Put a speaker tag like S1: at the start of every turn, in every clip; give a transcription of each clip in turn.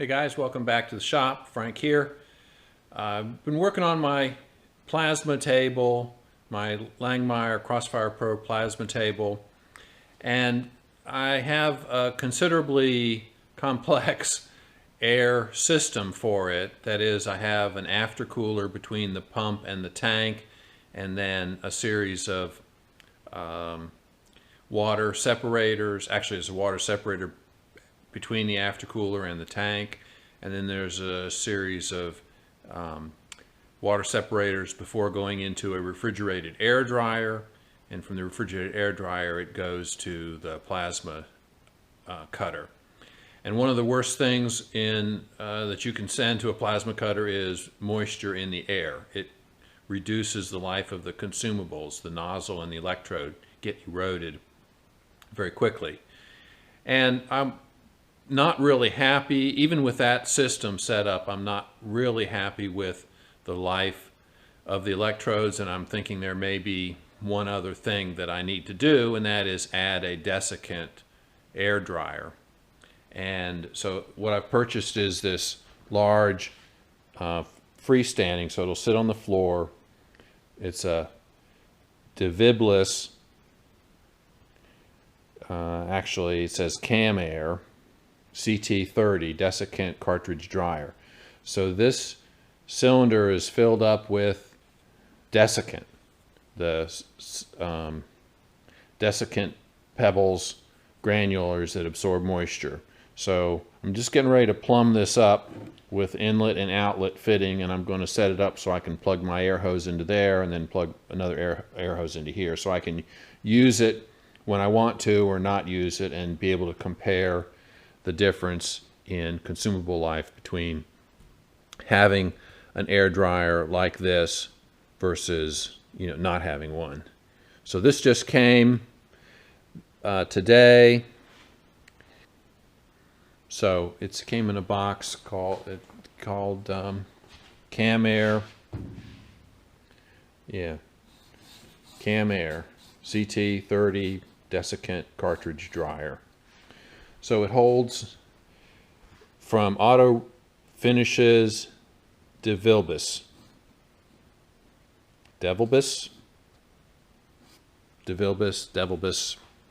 S1: Hey guys, welcome back to the shop. Frank here. I've been working on my plasma table, my Langmuir Crossfire Pro plasma table, and I have a considerably complex air system for it. That is, I have an aftercooler between the pump and the tank, and then a series of water separators. Actually, there's a water separator between the aftercooler and the tank, and then there's a series of water separators before going into a refrigerated air dryer, and from the refrigerated air dryer it goes to the plasma cutter. And one of the worst things that you can send to a plasma cutter is moisture in the air. It reduces the life of the consumables. The nozzle and the electrode get eroded very quickly. And I'm not really happy, even with that system set up, I'm not really happy with the life of the electrodes, and I'm thinking there may be one other thing that I need to do, and that is add a desiccant air dryer. And so what I've purchased is this large freestanding, so it'll sit on the floor. It's a Devibless, actually it says Cam Air CT30 Desiccant cartridge dryer. So this cylinder is filled up with desiccant, the desiccant pebbles, granulars that absorb moisture. So I'm just getting ready to plumb this up with inlet and outlet fitting, and I'm going to set it up so I can plug my air hose into there and then plug another air hose into here, so I can use it when I want to or not use it and be able to compare the difference in consumable life between having an air dryer like this versus not having one. So this just came today. So it came in a box called Cam Air. Yeah, Cam Air CT30 Desiccant cartridge dryer. So it holds from Auto Finishes Devibless,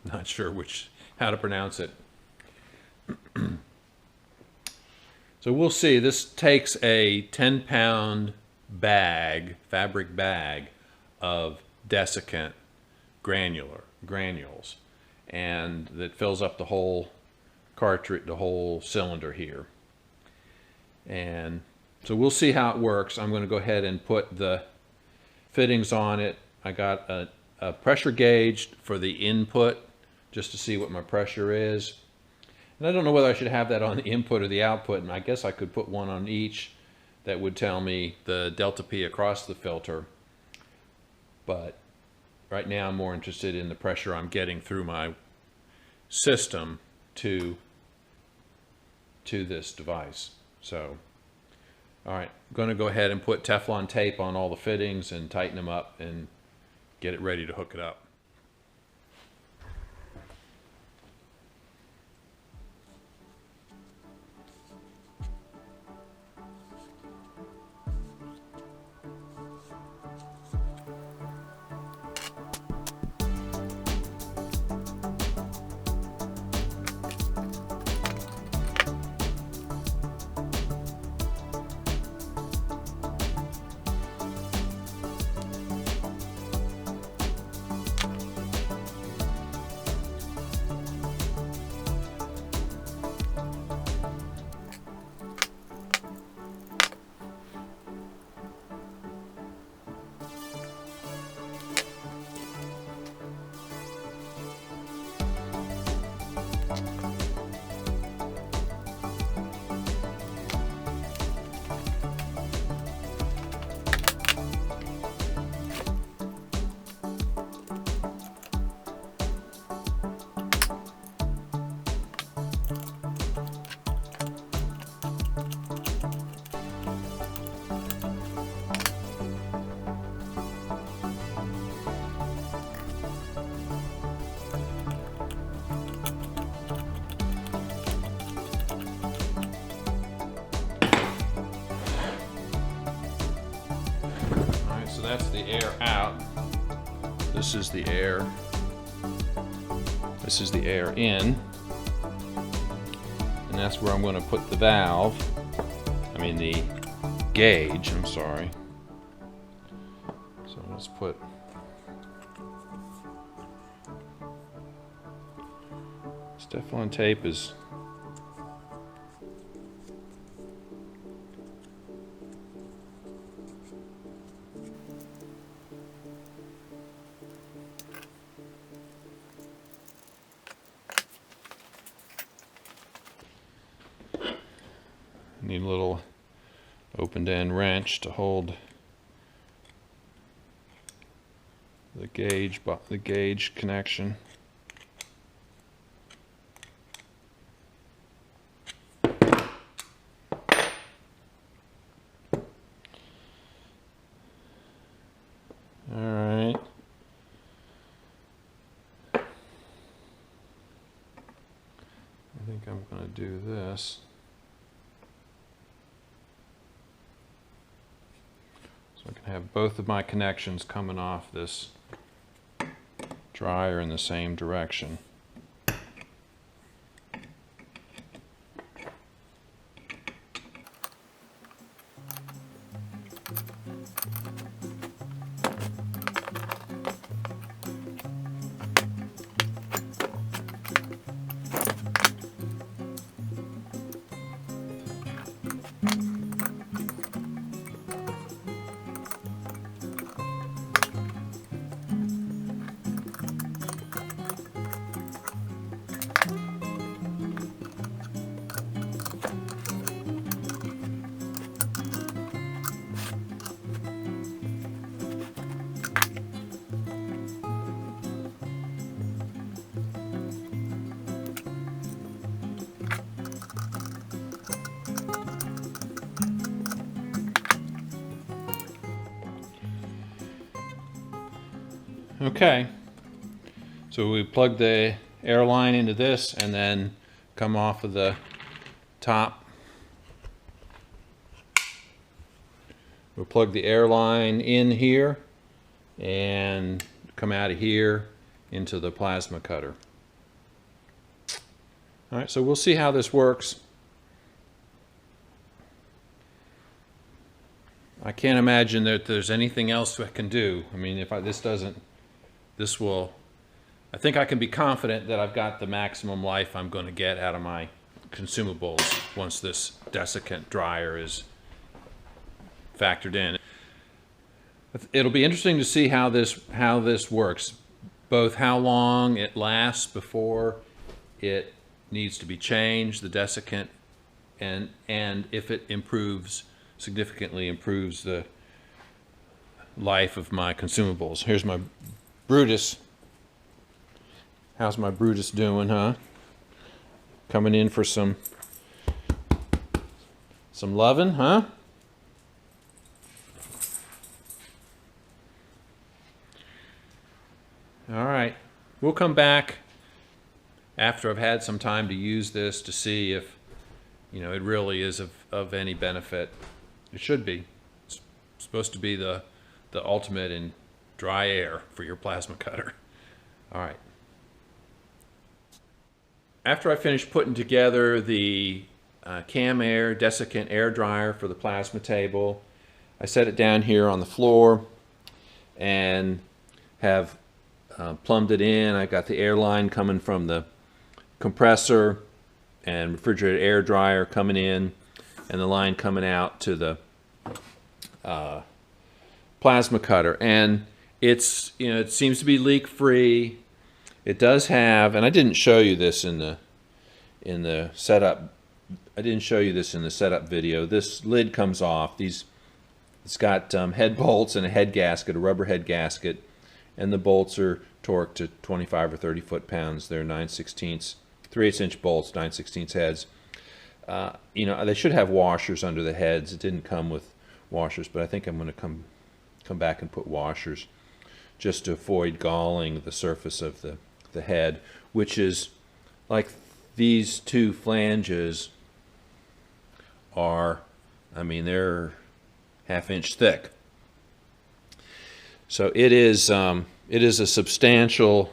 S1: not sure how to pronounce it. So we'll see. This takes a 10-pound fabric bag of desiccant granules, and that fills up the whole cartridge, the whole cylinder here. And so we'll see how it works. I'm going to go ahead and put the fittings on it. I got a pressure gauge for the input just to see what my pressure is. And I don't know whether I should have that on the input or the output, and I guess I could put one on each that would tell me the delta P across the filter. But right now I'm more interested in the pressure I'm getting through my system to this device. So, all right, I'm going to go ahead and put Teflon tape on all the fittings and tighten them up and get it ready to hook it up. the air out. This is the air. This is the air in. And that's where I'm going to put the valve. I mean the gauge, I'm sorry. So let's put Teflon tape is need a little open-end wrench to hold the gauge connection. All right. I think I'm going to do this. So I can have both of my connections coming off this dryer in the same direction. Okay, so we plug the air line into this and then come off of the top. We'll plug the air line in here and come out of here into the plasma cutter. All right, so we'll see how this works. I can't imagine that there's anything else I can do. I mean, if this will, I think I can be confident that I've got the maximum life I'm going to get out of my consumables once this desiccant dryer is factored in. It'll be interesting to see how this works, both how long it lasts before it needs to be changed, the desiccant, and if it significantly improves the life of my consumables. Here's my Brutus. How's my Brutus doing, huh? Coming in for some loving, huh? All right. We'll come back after I've had some time to use this to see if, you know, it really is of any benefit. It should be. It's supposed to be the ultimate in dry air for your plasma cutter. All right. After I finished putting together the Cam Air Desiccant air dryer for the plasma table, I set it down here on the floor and have plumbed it in. I got the air line coming from the compressor and refrigerated air dryer coming in, and the line coming out to the plasma cutter. And it's, you know, it seems to be leak free. It does have, and I didn't show you this in the setup. I didn't show you this in the setup video. This lid comes off. It's got head bolts and a head gasket, a rubber head gasket, and the bolts are torqued to 25 or 30 foot-pounds. They're 9/16, 3/8-inch bolts, 9/16 heads. You know, they should have washers under the heads. It didn't come with washers, but I think I'm going to come back and put washers just to avoid galling the surface of the head, which is like these two flanges are, I mean, they're 1/2 inch thick. So it is a substantially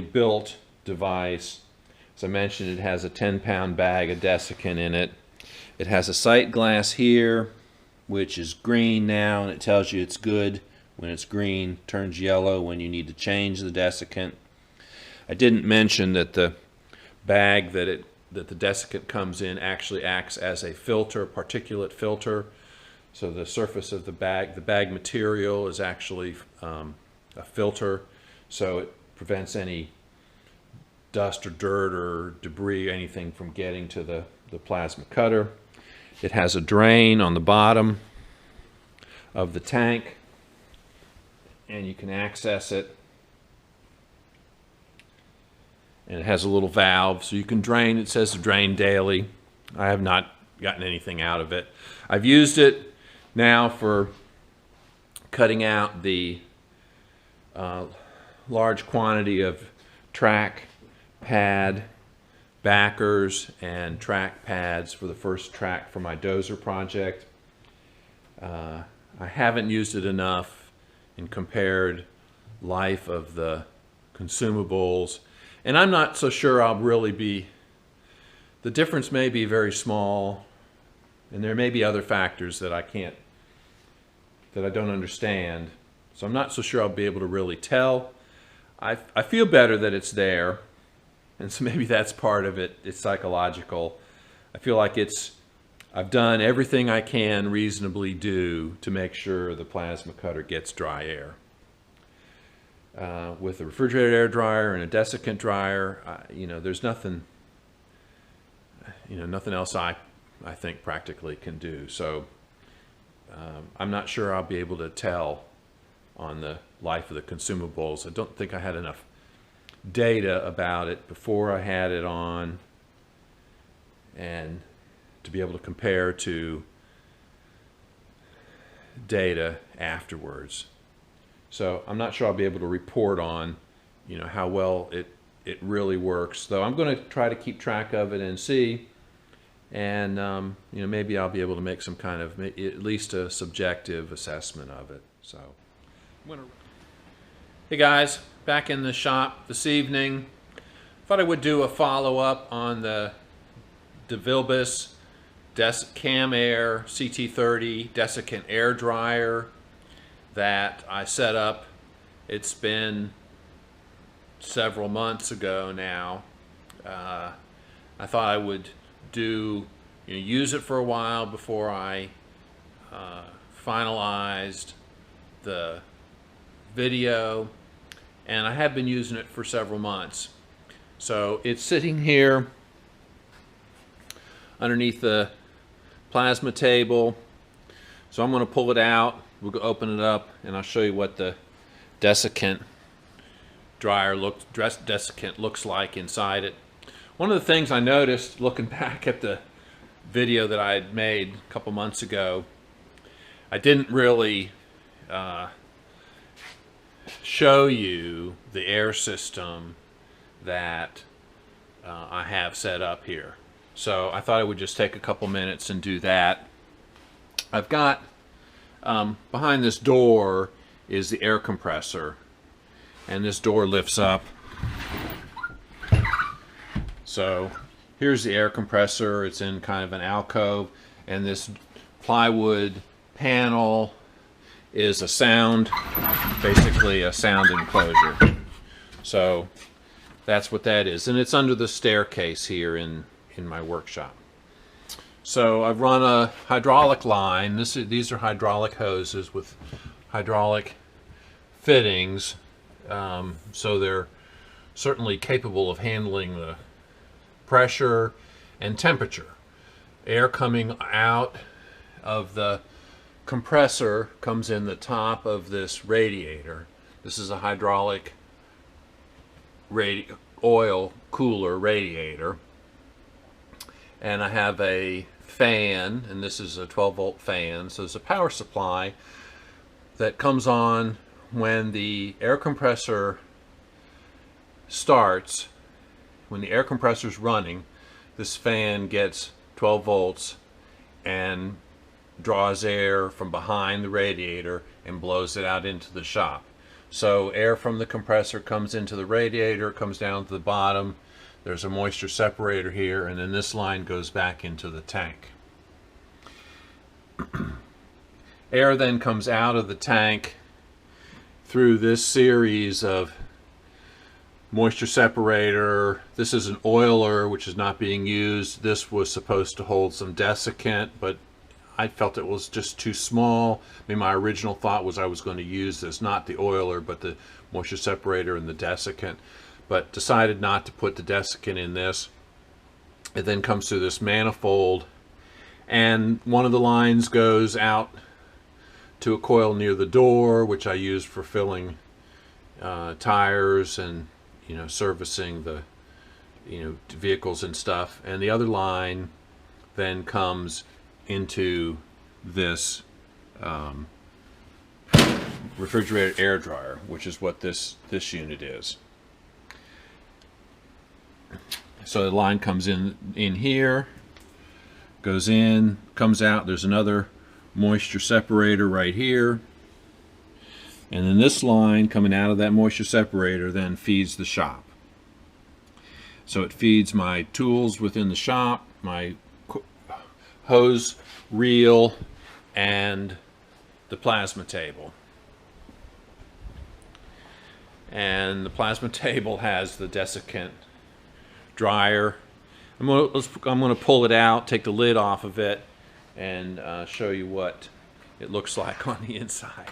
S1: built device. As I mentioned, it has a 10-pound bag of desiccant in it. It has a sight glass here, which is green now, and it tells you it's good when it's green, turns yellow when you need to change the desiccant. I didn't mention that the bag that the desiccant comes in actually acts as a filter, particulate filter. So the surface of the bag material is actually a filter, so it prevents any dust or dirt or debris, anything from getting to the plasma cutter. It has a drain on the bottom of the tank, and you can access it. And it has a little valve, so you can drain. It says to drain daily. I have not gotten anything out of it. I've used it now for cutting out the large quantity of track pad backers and track pads for the first track for my dozer project. I haven't used it enough and compared life of the consumables, and I'm not so sure I'll really be, the difference may be very small, and there may be other factors that I don't understand, so I'm not so sure I'll be able to really tell. I feel better that it's there, and so maybe that's part of it. It's psychological. I feel like I've done everything I can reasonably do to make sure the plasma cutter gets dry air. With a refrigerated air dryer and a desiccant dryer, there's nothing, nothing else I think practically can do. So I'm not sure I'll be able to tell on the life of the consumables. I don't think I had enough data about it before I had it on, and to be able to compare to data afterwards. So I'm not sure I'll be able to report on, how well it really works. Though I'm going to try to keep track of it and see, and maybe I'll be able to make some kind of at least a subjective assessment of it. So, hey guys, back in the shop this evening. Thought I would do a follow-up on the DeVilbiss Cam Air CT30 desiccant air dryer that I set up. It's been several months ago now. I thought I would use it for a while before I finalized the video, and I have been using it for several months. So it's sitting here underneath the plasma table. So I'm going to pull it out. We'll open it up, and I'll show you what the desiccant dryer desiccant looks like inside it. One of the things I noticed looking back at the video that I had made a couple months ago, I didn't really show you the air system that I have set up here. So I thought I would just take a couple minutes and do that. I've got behind this door is the air compressor, and this door lifts up. So here's the air compressor. It's in kind of an alcove, and this plywood panel is basically a sound enclosure. So that's what that is, and it's under the staircase here in my workshop. So I've run a hydraulic line. These are hydraulic hoses with hydraulic fittings, so they're certainly capable of handling the pressure and temperature. Air coming out of the compressor comes in the top of this radiator. This is a hydraulic oil cooler radiator. And I have a fan, and this is a 12-volt fan. So there's a power supply that comes on when the air compressor starts. When the air compressor is running, this fan gets 12 volts and draws air from behind the radiator and blows it out into the shop. So air from the compressor comes into the radiator, comes down to the bottom. There's a moisture separator here, and then this line goes back into the tank. Air then comes out of the tank through this series of moisture separator. This is an oiler which is not being used. This was supposed to hold some desiccant, but I felt it was just too small. I mean, my original thought was I was going to use this, not the oiler, but the moisture separator and the desiccant, but decided not to put the desiccant in this. It then comes through this manifold, and one of the lines goes out to a coil near the door, which I used for filling tires and servicing the vehicles and stuff. And the other line then comes into this refrigerated air dryer, which is what this unit is. So the line comes in here, goes in, comes out. There's another moisture separator right here, and then this line coming out of that moisture separator then feeds the shop. So it feeds my tools within the shop, my hose reel, and the plasma table. And the plasma table has the desiccant dryer. I'm going to pull it out, take the lid off of it, and show you what it looks like on the inside.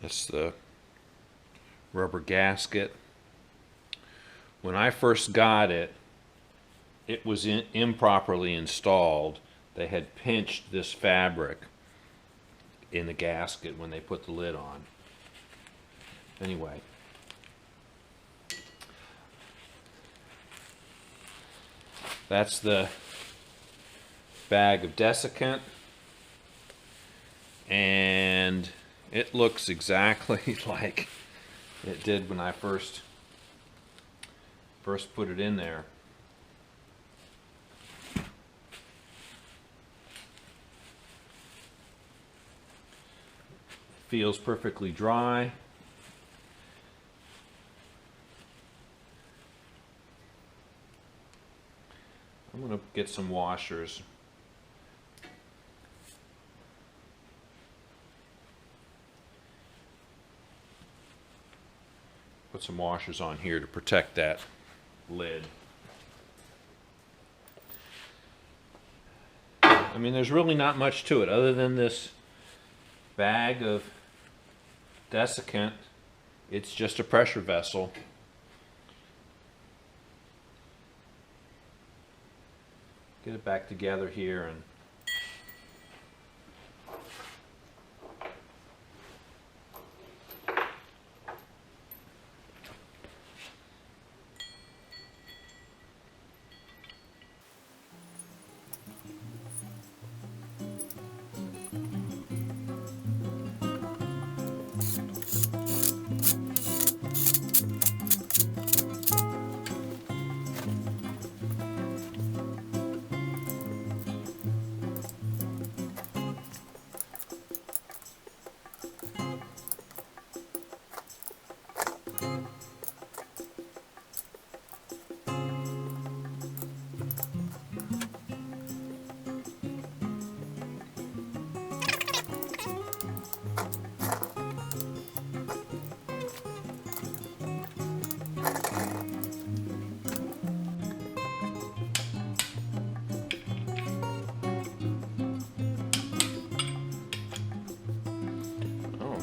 S1: That's the rubber gasket. When I first got it, it was improperly installed. They had pinched this fabric in the gasket when they put the lid on. Anyway, that's the bag of desiccant, and it looks exactly like it did when I first put it in there. Feels perfectly dry. I'm going to get some washers. Put some washers on here to protect that lid. I mean, there's really not much to it other than this bag of desiccant. It's just a pressure vessel. Get it back together here and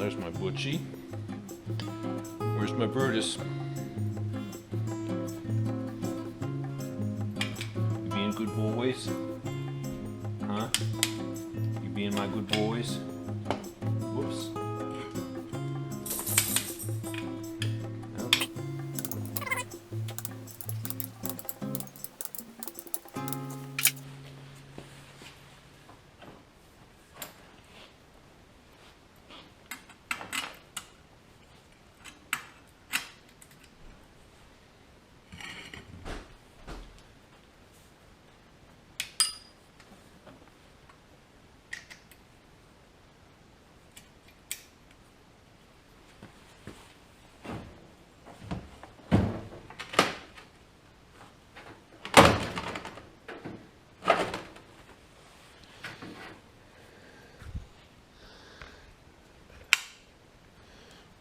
S1: there's my Butchie. Where's my Brutus? You being good boys? Huh? You being my good boys? Whoops.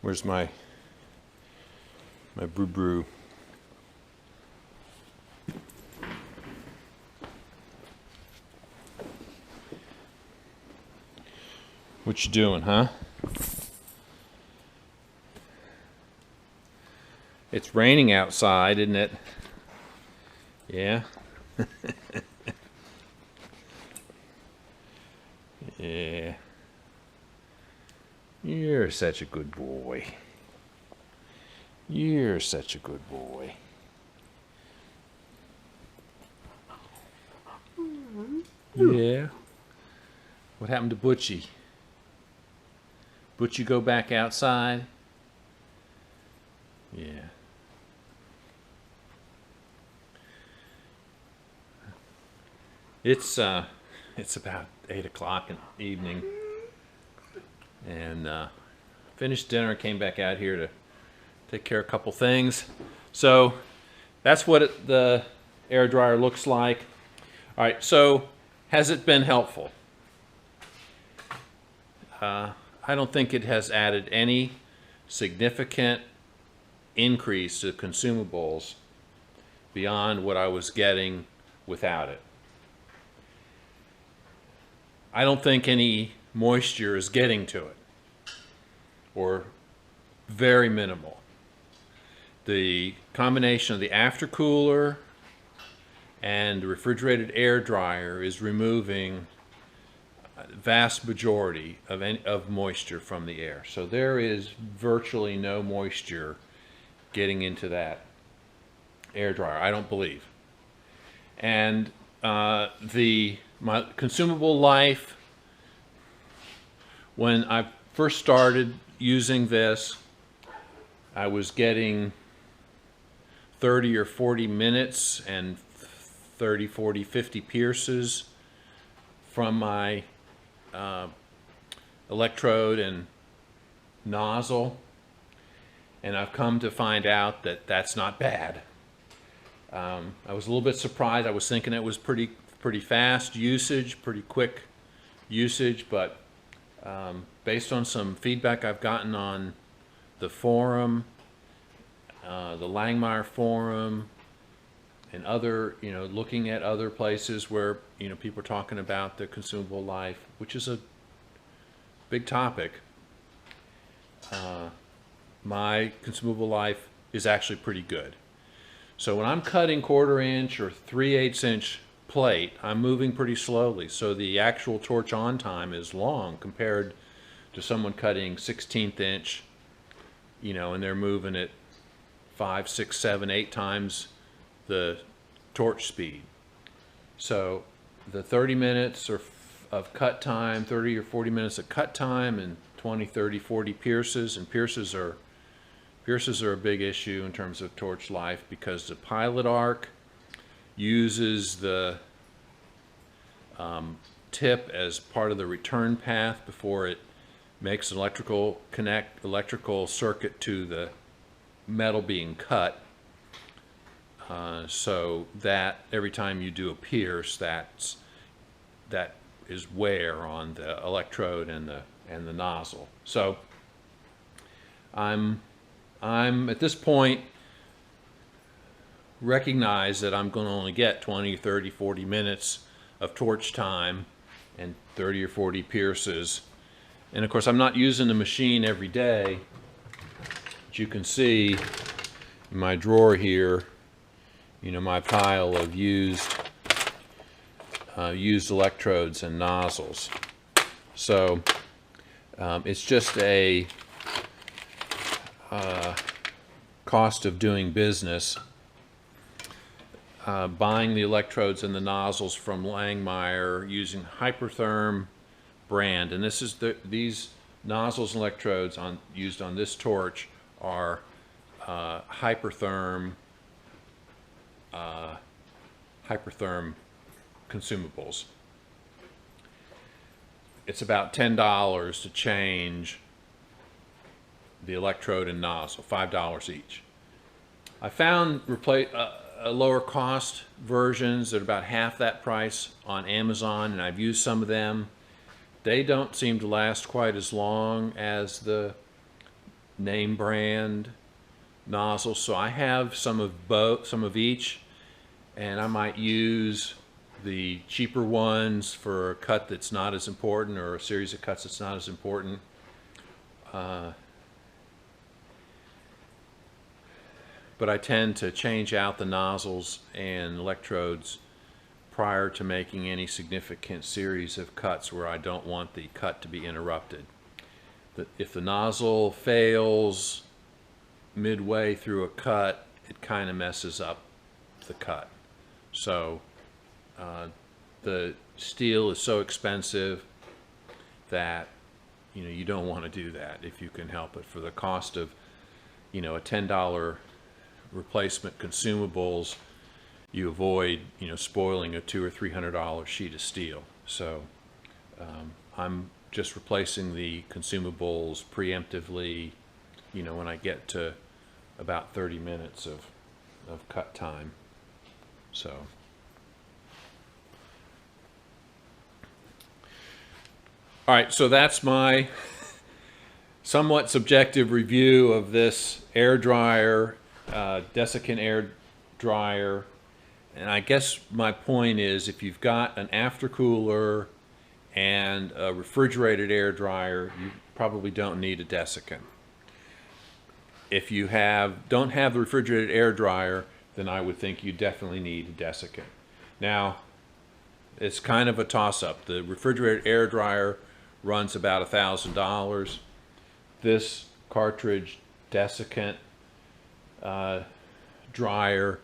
S1: Where's my brew? What you doing, huh? It's raining outside, isn't it? Yeah. Yeah. You're such a good boy. You're such a good boy. Yeah. What happened to Butchie? Butchie go back outside? Yeah. It's about 8 o'clock in the evening. And finished dinner, came back out here to take care of a couple things. So that's what the air dryer looks like. All right, so has it been helpful? I don't think it has added any significant increase to consumables beyond what I was getting without it. I don't think any moisture is getting to it, or very minimal. The combination of the aftercooler and the refrigerated air dryer is removing a vast majority of moisture from the air. So there is virtually no moisture getting into that air dryer, I don't believe. And my consumable life, when I first started using this, I was getting 30 or 40 minutes and 30, 40, 50 pierces from my electrode and nozzle. And I've come to find out that that's not bad. I was a little bit surprised. I was thinking it was pretty fast usage, pretty quick usage, but based on some feedback I've gotten on the forum, the Langmeyer forum, and other, looking at other places where, people are talking about the consumable life, which is a big topic. My consumable life is actually pretty good. So when I'm cutting 1/4 inch or 3/8 inch plate, I'm moving pretty slowly, so the actual torch on time is long compared to someone cutting 1/16 inch, and they're moving at 5, 6, 7, 8 times the torch speed. So the 30 minutes of cut time, 30 or 40 minutes of cut time, and 20, 30, 40 pierces, and pierces are a big issue in terms of torch life, because the pilot arc uses the tip as part of the return path before it makes an electrical circuit to the metal being cut. So that every time you do a pierce, that is wear on the electrode and the nozzle. So I'm at this point recognize that I'm going to only get 20, 30, 40 minutes of torch time and 30 or 40 pierces. And of course, I'm not using the machine every day. But you can see in my drawer here, you know, my pile of used electrodes and nozzles. So it's just a cost of doing business. Buying the electrodes and the nozzles from Langmuir using Hypertherm brand, and this is these nozzles and electrodes used on this torch are Hypertherm consumables. It's about $10 to change the electrode and nozzle, $5 each. I found lower cost versions at about half that price on Amazon, and I've used some of them. They don't seem to last quite as long as the name brand nozzles, so I have some of each, and I might use the cheaper ones for a cut that's not as important, or a series of cuts that's not as important. But I tend to change out the nozzles and electrodes prior to making any significant series of cuts where I don't want the cut to be interrupted. If the nozzle fails midway through a cut, it kind of messes up the cut. So the steel is so expensive that you don't want to do that if you can help it. For the cost of a $10 replacement consumables, you avoid spoiling a $200 or $300 sheet of steel. So I'm just replacing the consumables preemptively when I get to about 30 minutes of cut time. So all right, so that's my somewhat subjective review of this air dryer, Desiccant air dryer. And I guess my point is, if you've got an aftercooler and a refrigerated air dryer, you probably don't need a Desiccant. If you don't have the refrigerated air dryer, then I would think you definitely need a Desiccant. Now, it's kind of a toss-up. The refrigerated air dryer runs about $1,000. This cartridge Desiccant dryer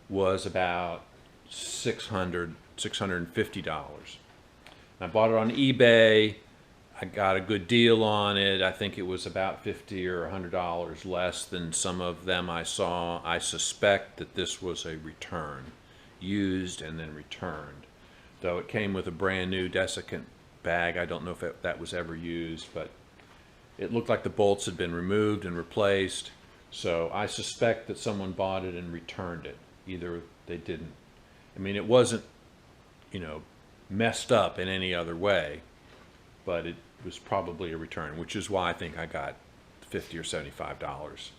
S1: was about $650. I bought it on eBay. I got a good deal on it. I think it was about $50 or $100 less than some of them I saw. I suspect that this was a return, used and then returned. Though it came with a brand new Desiccant bag. I don't know if that was ever used, but it looked like the bolts had been removed and replaced. So I suspect that someone bought it and returned it. Either they didn't. I mean, it wasn't, messed up in any other way, but it was probably a return, which is why I think I got $50 or $75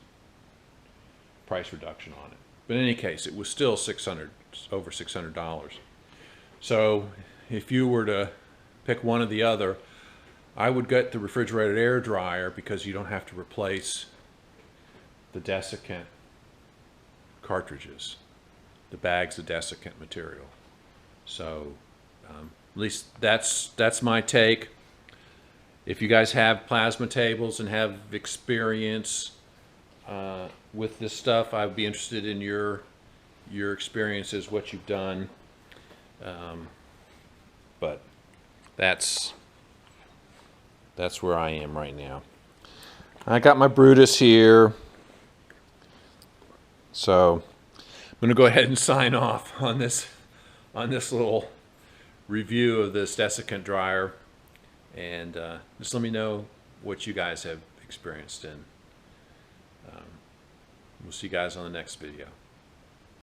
S1: price reduction on it. But in any case, it was still over $600. So if you were to pick one or the other, I would get the refrigerated air dryer because you don't have to replace the Desiccant cartridges, the bags of Desiccant material. So at least that's my take. If you guys have plasma tables and have experience with this stuff, I'd be interested in your experiences, what you've done. But that's where I am right now. I got my Brutus here, so I'm going to go ahead and sign off on this little review of this Desiccant dryer, and just let me know what you guys have experienced, and we'll see you guys on the next video.